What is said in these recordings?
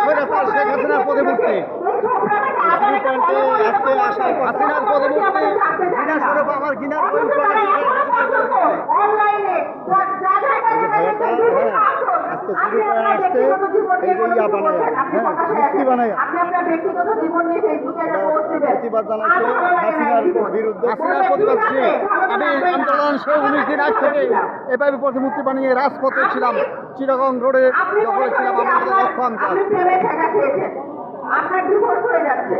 স্বৈরাচার শেখ হাসিনার প্রতিমূর্তি। আজকে আসার হাসিনার প্রতিমূর্তি ঘৃণা স্বরূপ আমার ঘৃণার প্রতিবাদ জানাচ্ছে হাসিনার বিরুদ্ধে। আমি আন্দোলন 19 দিন আগ থেকে এভাবে প্রতিমূর্তি বানিয়ে রাজপথে ছিলাম, চিটাগং রোডে যখন ছিলাম আমাদের লক্ষ্য অঞ্চল। আপনার ডিভোর্স হয়ে যাচ্ছে,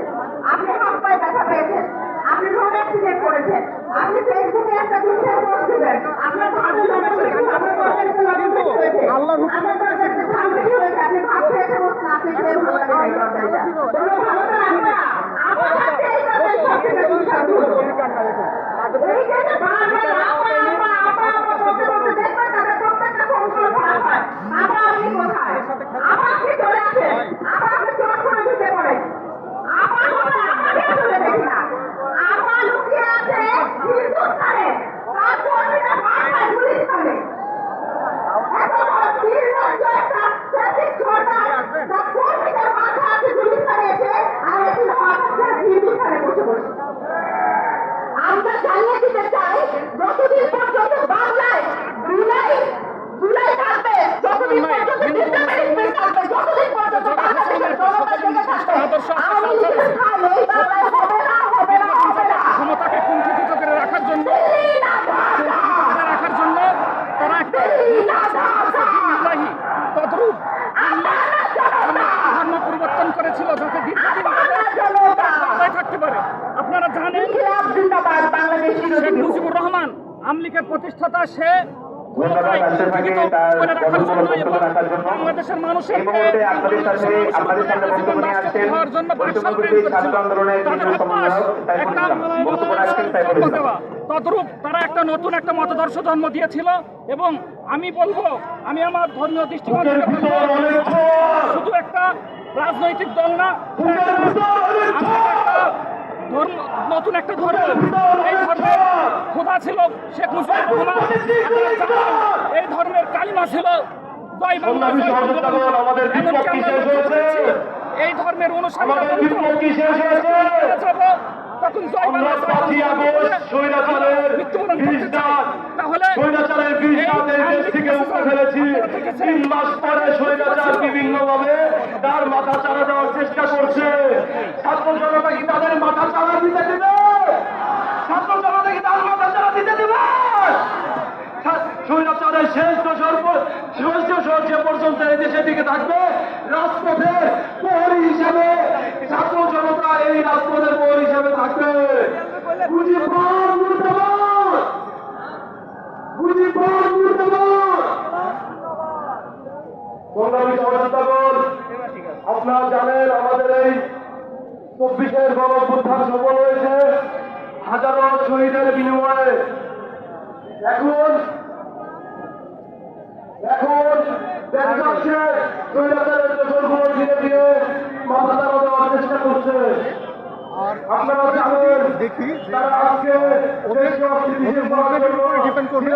আপনি হাত পায়ে ব্যথা পেয়েছেন, আপনি রোড অ্যাক্সিডেন্ট করেছেন, আপনি ফেসবুকে একটা দুঃখের পোস্ট দিবেন, আপনার আল্লাহর হুকুম আপনি ভাত খেয়েছে বলছেন, আপনি খেয়ে ভালো আমরা জানিয়ে দিতে চাই, যতদিন পর্যন্ত বাংলায় জুলাই থাকবে, যতদিন পর্যন্ত যতদিন পর্যন্ত বাংলাদেশের জনতা জেগে থাকবে, আওয়ামী লীগের স্থান এই বাংলায় হবে না, হবে না, হবে না। ক্ষমতাকে কুণ্ঠিত করে রাখার জন্য তারা একটা তদ্রূপ ধর্ম পরিবর্তন করেছিল যাতে দীর্ঘদিন থাকতে পারে। আপনারা জানেন শেখ মুজিবুর রহমান আওয়ামী লীগের প্রতিষ্ঠাতা, সে বাংলাদেশের মানুষের তদ্রূপ তারা একটা নতুন একটা মতাদর্শ জন্ম দিয়েছিল। এবং আমি বলবো, আমি আমার ধর্মীয় দৃষ্টিকোণ থেকে শুধু একটা রাজনৈতিক দল না, নতুন একটা ধর্ম, এই ধর্মের খোদা ছিল শেখ মুজিবুর রহমান, এই ধর্মের কালিমা ছিল জয় বাংলা। এই ধর্মের অনুসারীরা তখন জয় বাংলা মৃত্যুবরণ করতে চায়, তাহলে বিভিন্নভাবে তার মাথা চালা দেওয়ার চেষ্টা করছে। ছাত্র জনতা কি তাদের মাথা চালা দিতে দেবে? ছাত্র জনতা কি তার মাথা চালা দিতে দেবে? স্বৈরাচারের শেষ দশর যে পর্যন্ত এই দেশের দিকে থাকবে, রাজপথের প্রহরী হিসেবে ছাত্র জনতা এই রাজপথের প্রহরী হিসেবে থাকবে। আপনারা জানেন আমাদের এই 24-এর গণঅভ্যুত্থান সফল হয়েছে হাজারো শহীদের বিনিময়ে। এখন দেখা যাচ্ছে স্বৈরাচারের দোষরগুলো ধীরে ধীরে মাথা চাপা দেওয়ার চেষ্টা করছে। আপনারা জানেন তারা আজকে ডিপেন্ড করবে